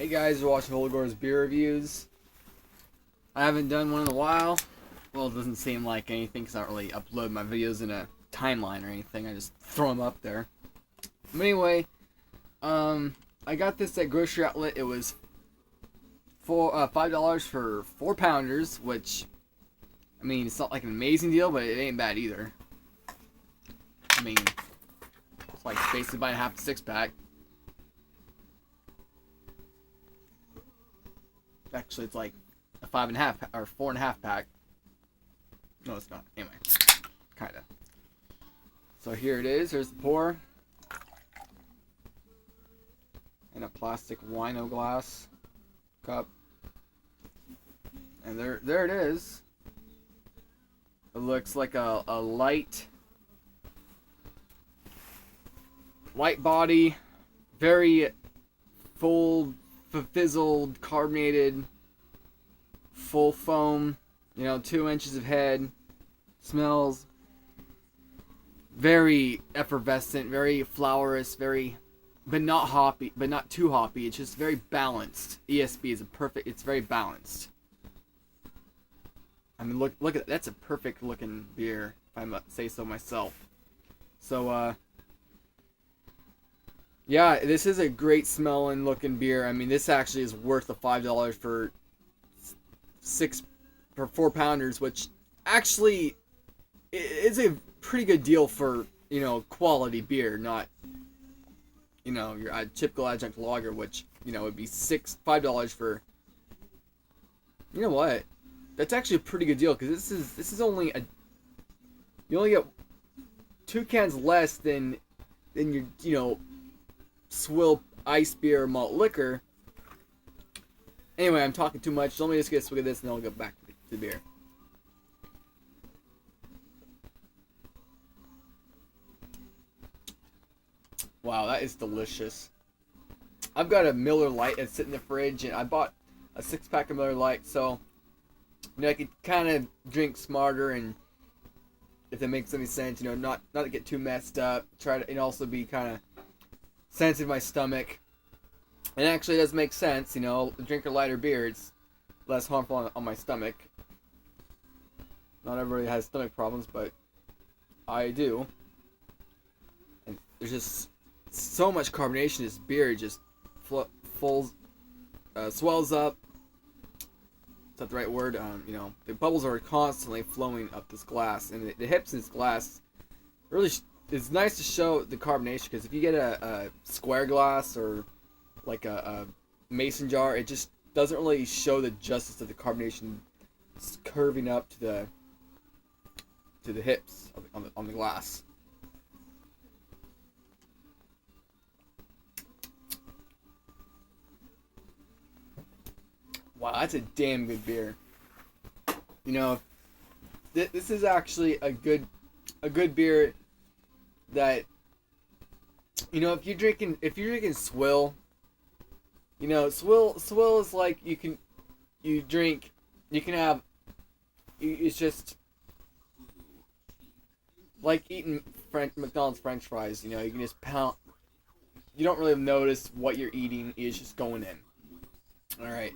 Hey guys, you're watching Volgor's beer reviews. I haven't done one in a while. Well, it doesn't seem like anything because I don't really upload my videos in a timeline or anything. I just throw them up there. But anyway, I got this at grocery outlet. It was $5 for 4 pounders, which, I mean, it's not like an amazing deal, but it ain't bad either. I mean, it's like basically buying half a 6-pack. Actually, it's like a 5.5 or 4.5 pack. No, it's not. Anyway, kinda. So here it is. Here's the pour. In a plastic wino glass cup. And there it is. It looks like a light body, very full, fizzled, carbonated, full foam, 2 inches of head, smells very effervescent, very flourous, but not hoppy, but not too hoppy. It's just very balanced. ESB is it's very balanced. I mean, look at that. That's a perfect looking beer, if I must say so myself. So, yeah, this is a great smelling looking beer. I mean, this actually is worth the $5 for 4 pounders, which actually is a pretty good deal for, quality beer, not, your typical adjunct lager, which, would be $5 for, you know what? That's actually a pretty good deal, because this is only you only get 2 cans less than your, swill ice beer malt liquor. Anyway, I'm talking too much. So let me just get a swig of this and then I'll get back to the beer. Wow, that is delicious. I've got a Miller Lite that's sitting in the fridge, and I bought a 6-pack of Miller Lite, so I could kind of drink smarter, and if that makes any sense, not to get too messed up. Try to, and also be kind of sensitive to my stomach. And actually, it does make sense, drink a lighter beer, it's less harmful on my stomach. Not everybody has stomach problems, but I do. And there's just so much carbonation in this beer, it just swells up. Is that the right word? The bubbles are constantly flowing up this glass, and the hips in this glass really it's nice to show the carbonation, because if you get a square glass or like a mason jar, it just doesn't really show the justice of the carbonation curving up to the hips on the glass. Wow, that's a damn good beer. This is actually a good beer that, if you're drinking swill, swill is like it's just like eating McDonald's French fries. You can just pound. You don't really notice what you're eating. It's just going in. All right,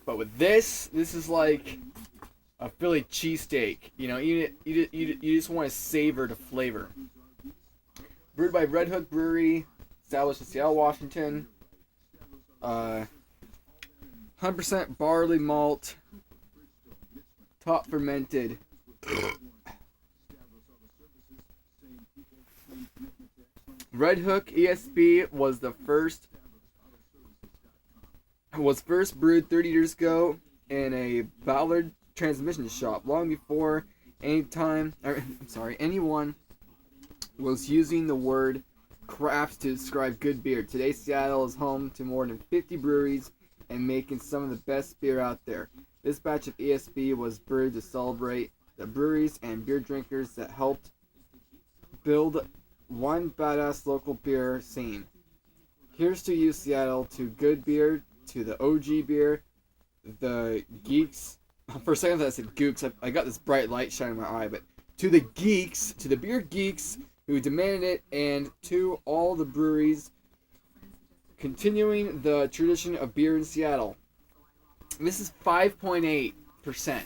but with this is like a Philly cheesesteak. You just want to savor the flavor. Brewed by Redhook Brewery, established in Seattle, Washington. 100% barley malt, top fermented. Redhook ESB was first brewed 30 years ago in a Ballard transmission shop, long before anyone was using the word craft to describe good beer. Today, Seattle is home to more than 50 breweries and making some of the best beer out there. This batch of ESB was brewed to celebrate the breweries and beer drinkers that helped build one badass local beer scene. Here's to you, Seattle, to good beer, to the OG beer, the geeks. For a second I said gooks. I got this bright light shining in my eye, but to the geeks, to the beer geeks who demanded it, and to all the breweries continuing the tradition of beer in Seattle. This is 5.8%,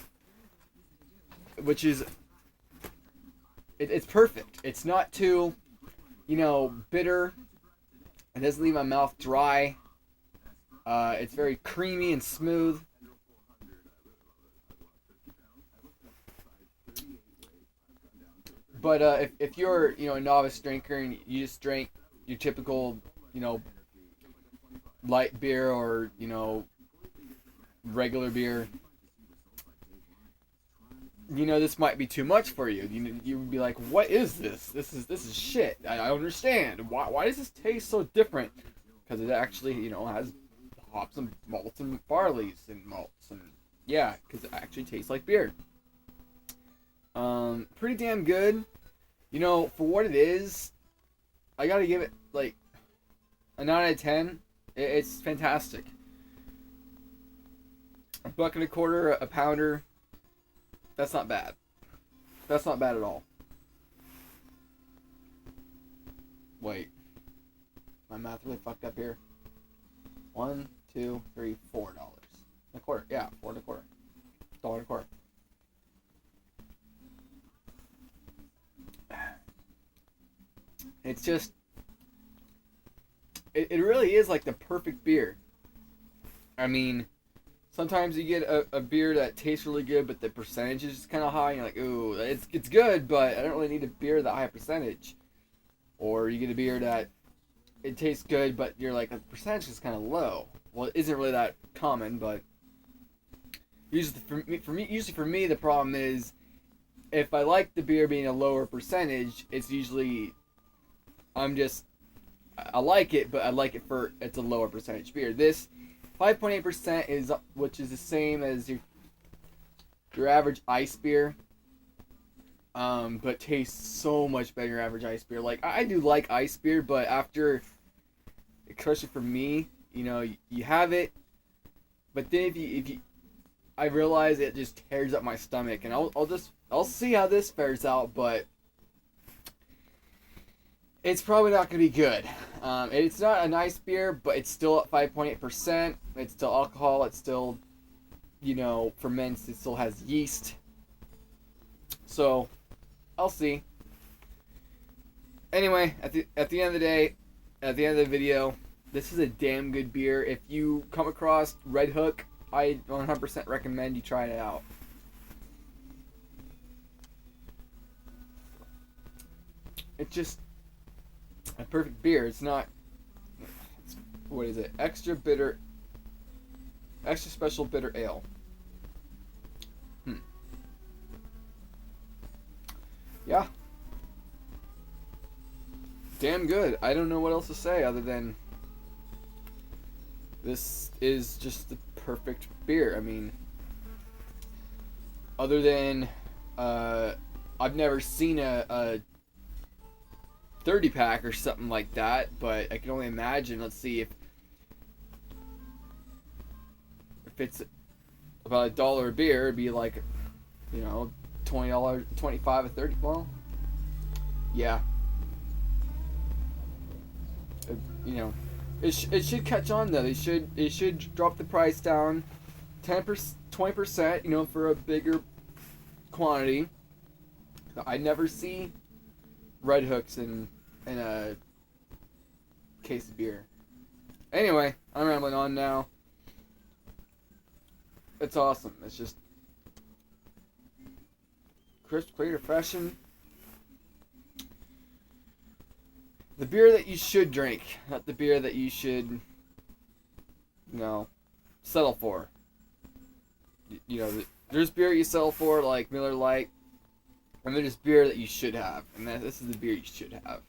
which is it's perfect. It's not too, bitter. It doesn't leave my mouth dry. It's very creamy and smooth. But if you're a novice drinker and you just drink your typical light beer or regular beer, this might be too much for you. You would be like, what is this? This is shit. I don't understand. Why does this taste so different? Because it actually has hops and malts and barleys and malts, and yeah, because it actually tastes like beer. Pretty damn good. For what it is, I gotta give it like a 9 out of 10. It's fantastic. $1.25, a pounder. That's not bad. That's not bad at all. Wait. My math really fucked up here. $1, $2, $3, $4. A quarter. Yeah, $4.25. $1.25. It's just... It really is like the perfect beer. I mean... Sometimes you get a beer that tastes really good, but the percentage is just kind of high. And you're like, ooh, it's good, but I don't really need a beer that high percentage. Or you get a beer that it tastes good, but you're like, the percentage is kind of low. Well, it isn't really that common, but usually for me, the problem is if I like the beer being a lower percentage, it's usually I like it, but I like it for it's a lower percentage beer. This 5.8% is, which is the same as your average ice beer, but tastes so much better than your average ice beer. Like, I do like ice beer, but after, especially for me, you have it, but then if you I realize it just tears up my stomach, and I'll see how this fares out, but it's probably not going to be good. It's not a nice beer, but it's still at 5.8%. It's still alcohol. It's still, ferments. It still has yeast. So, I'll see. Anyway, at the end of the day, at the end of the video, this is a damn good beer. If you come across Redhook, I 100% recommend you try it out. It's just a perfect beer. It's not. What is it? Extra special bitter ale. Yeah. Damn good. I don't know what else to say other than this is just the perfect beer. I mean, other than I've never seen a 30 pack or something like that, but I can only imagine. Let's see if it's about $1 a beer, it'd be like $20, 25 or 30. Well, yeah, it should catch on though. It should drop the price down 10%, 20%, for a bigger quantity. I never see Red Hooks in a case of beer. Anyway, I'm rambling on now. It's awesome. It's just crisp, clear, refreshing. The beer that you should drink, not the beer that you should, settle for. There's beer you settle for, like Miller Lite, and there's beer that you should have, and this is the beer you should have.